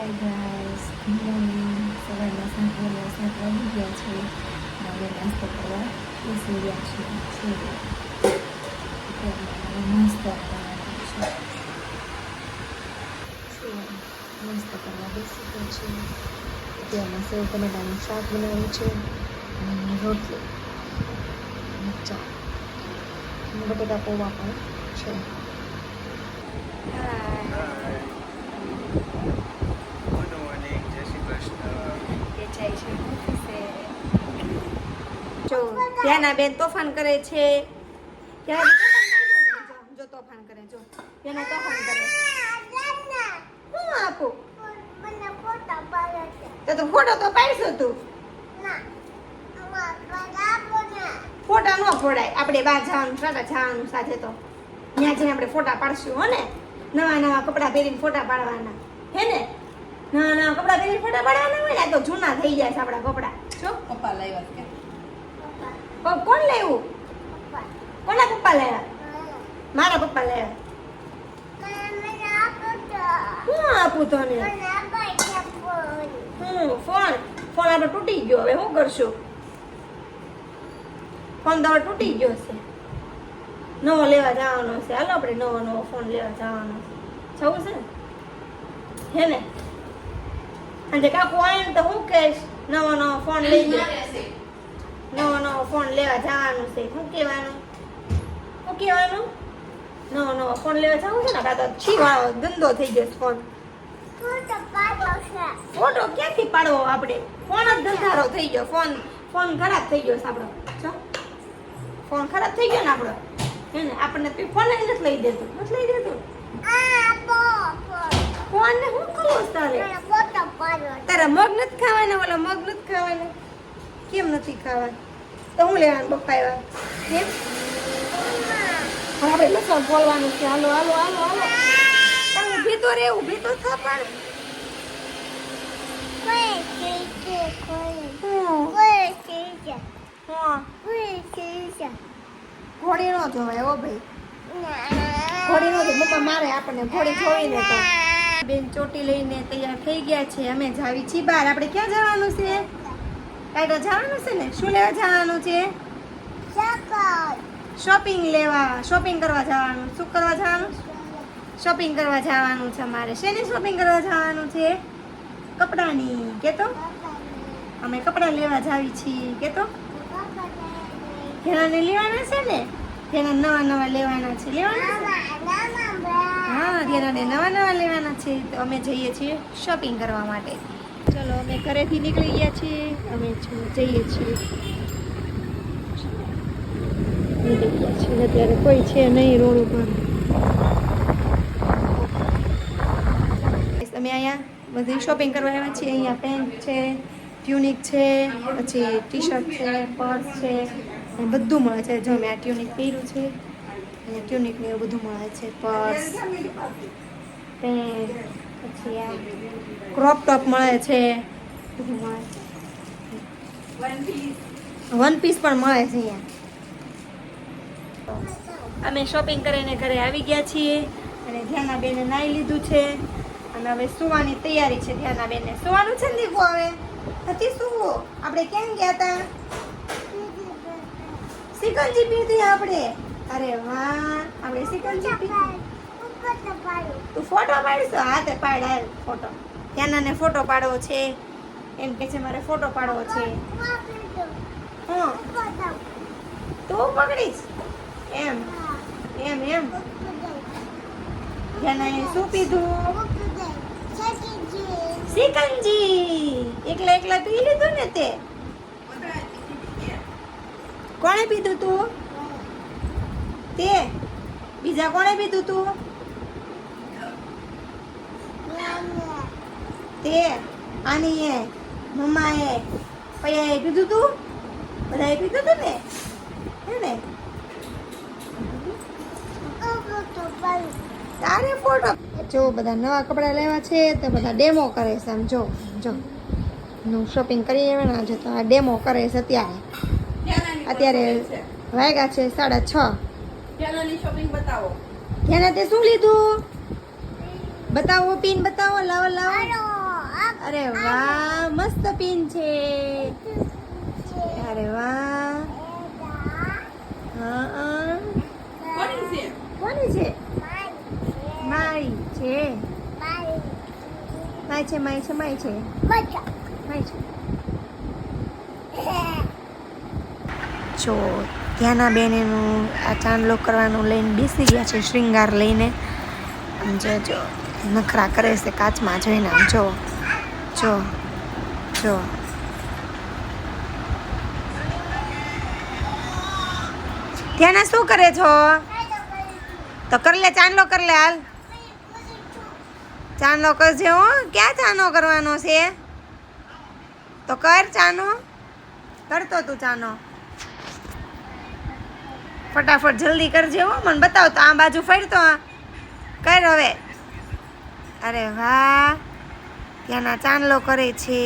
Hi guys, good morning. સવારના 7 વાગી ગયા છે. હવે નાસ્તો કરવા બેસી ગયા છીએ. નાસ્તો કરવા બેસી ગયા છે. અત્યારમાં સેવ ટમેટાનું શાક બનાવ્યું છે અને રોટલી અને ચા. બટેટા પૌવા પણ છે. જો ત્યાંના બેન તોફાન કરે છે. જો તોફાન કરે, જો ત્યાંના તોફાન કરે. હું આપું તો ફોટો તો પાડશો તું. ફોટા ન ફોડાય. આપણે બહાર જવાનું, સાડા જવાનું સાથે તો ત્યાં જઈને આપણે ફોટા પાડશું. હો ને, નવા નવા કપડાં પહેરીને ફોટા પાડવાના. હે ને, નવા નવા કપડાં પહેરીને ફોટા પાડવાના હોય ને. તો જૂના થઈ જાય છે આપણા કપડાં. જો પપ્પા લાવ્યા કે કોણ લેવું? કોના પપ્પા લાવ્યા? મારા પપ્પા લાવ્યા. હું આપું તને? ફોન આપણો તૂટી ગયો. હવે શું કરશું? ફોન તો હવે તૂટી ગયો છે. નવો લેવા જવાનો છે. હાલો આપણે નવો ફોન લેવા જવાનો છે. જવું છે ને? હે ને, અને કાકુ આવે ને તો હું કહીશ નવો ફોન લઈ લે. નવો ફોન લેવા જવાનું છે. શું કહેવાનું? નવો ફોન લેવા જવાનું છે ને. આપણે તો છીવાળો ધંધો થઈ ગયો ફોન. ફોટો ક્યાંથી પાડવો આપણે? ફોન જ ધંધારો થઈ ગયો. ફોન ખરાબ થઈ ગયો છે આપણો. જો ફોન ખરાબ થઈ ગયો ને આપણો. હે ને, આપણને ફોન જ નથી લઈ દેતું. ફોન ને શું કરવું તારે? તારા મગ નથી ખાવાના? ઓલા મગ નથી ખાવાના? કેમ નથી ખાવાના? તો હું લેવાનું? પપ્પા આવ્યા કેમ? આપણે લસણ બોલવાનું છે. હાલો તમે ઊભી તો રે, ઊભી તો થા. ઘોડી નો જોવાય હો ભાઈ. ઘોડી નો જો. પપ્પા મારે આપણને ઘોડી જોઈને તો. બેન ચોટી લઈને તૈયાર થઈ ગયા છે. અમે જાવી છીએ બહાર. આપણે ક્યાં જવાનું છે? કાંઈ જવાનું છે ને. શું લેવા જવાનું છે? શોપિંગ કરવા જવાનું. શું કરવા જવાનું? શોપિંગ કરવા જવાનું છે અમારે. શેની શોપિંગ કરવા જવાનું છે? કપડાની. કેતો અમે કપડાં લેવા જાવી છીએ. કેતો ઘેરાને લેવાના છે ને. ઘેરા નવા લેવાના છે. હા, ઘેરાને નવા લેવાના છે. તો અમે જઈએ છીએ શોપિંગ કરવા માટે. ચલો, અમે ઘરેથી નીકળી ગયા છીએ. અમે જઈએ છીએ. અત્યારે કોઈ છે નહીં રોડ ઉપર. અમે અહીંયા બધી શોપિંગ કરવા આવ્યા છીએ. અહીંયા પેન્ટ છે, ટ્યુનિક છે, પછી ટી શર્ટ છે, પર્સ છે, એ બધું મળે છે. જો મેં આ ટ્યુનિક પહેર્યું છે. અહીંયા ટ્યુનિક ને એવું બધું મળે છે. પર્સ, પેન્ટ, પછી આ ક્રોપ ટોપ મળે છે. બધું મળે છે. વન પીસ પણ મળે છે અહીંયા. અમે શોપિંગ કરીને ઘરે આવી ગયા છીએ. અને ધ્યાના બેને નાઈ લીધું છે. અને હવે સુવાની તૈયારી છે. ધ્યાના બેને સુવાનું છે ને દીપો? હવે નથી સુવો. આપણે કેમ ગયા હતા? સિકંજી પીધી આપણે. અરે વાહ, આપણે સિકંજી પીધી. તું ફોટો પાડીશ? હા તે પાડ. હાલ ફોટો. ધ્યાનાને ફોટો પાડવો છે. એમ કે છે મારે ફોટો પાડવો છે. હા, તું પકડીશ એમ. ધ્યાનાએ શું પીધું? સિકંજી. એકલા પી લીધું ને તે? કોણે પીધું તું? તે? બીજા કોણે પીધું તું? તે? આનીએ, મમ્માએ, પૈયાએ પીધું તું? બધાએ પીધું તું ને? હે ને? તારે ફોટો જો. બધા નવા કપડાં લેવા છે તો બધા ડેમો કરે છે. આમ જો હું શોપિંગ કરી આવ્યા ને આજે તો આ ડેમો કરે છે. અત્યારે વાગ્યા છે 6:30. શોપિંગ બતાવો. ધ્યાના તે શું લીધું? બતાવો, પીન બતાવો. લાવો. અરે વાહ મસ્ત પિન છે. અરે વાહ. હા કોની છે? કોની છે? મારી છે. માય છે માય છે માય છે માય છે. જો ધ્યાના બેન એનું આ ચાંદલો કરવાનું લઈને બેસી ગયા છે, શૃંગાર લઈને. આમ જો નખરા કરે છે કાચમાં જોઈને. આમ જો જો જો ધ્યાના શું કરે છો? તો કર લે ચાંદલો કર લે હાલ. ચાંદલો કરજે હો. ક્યાં ચાનો કરવાનો છે? તો કર ચાનો. કરતો તું ચાનો ફટાફટ જલ્દી કરજે હો. મને બતાવ તો આ બાજુ ફરતો કર હવે. અરે વાહ ત્યાંના ચાંદલો કરે છે.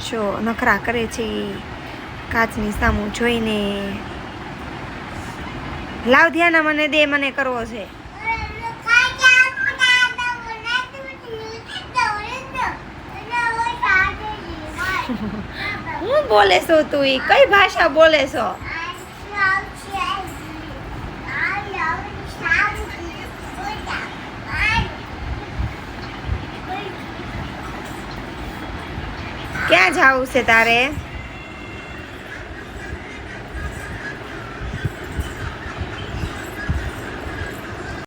જો નખરા કરે છે કાચની સામું જોઈને. લાવ ધ્યાના મને દે, મને કરવો છે. હું બોલે છો તું? ઈ કઈ ભાષા બોલે છો? ક્યાં જાવું છે તારે?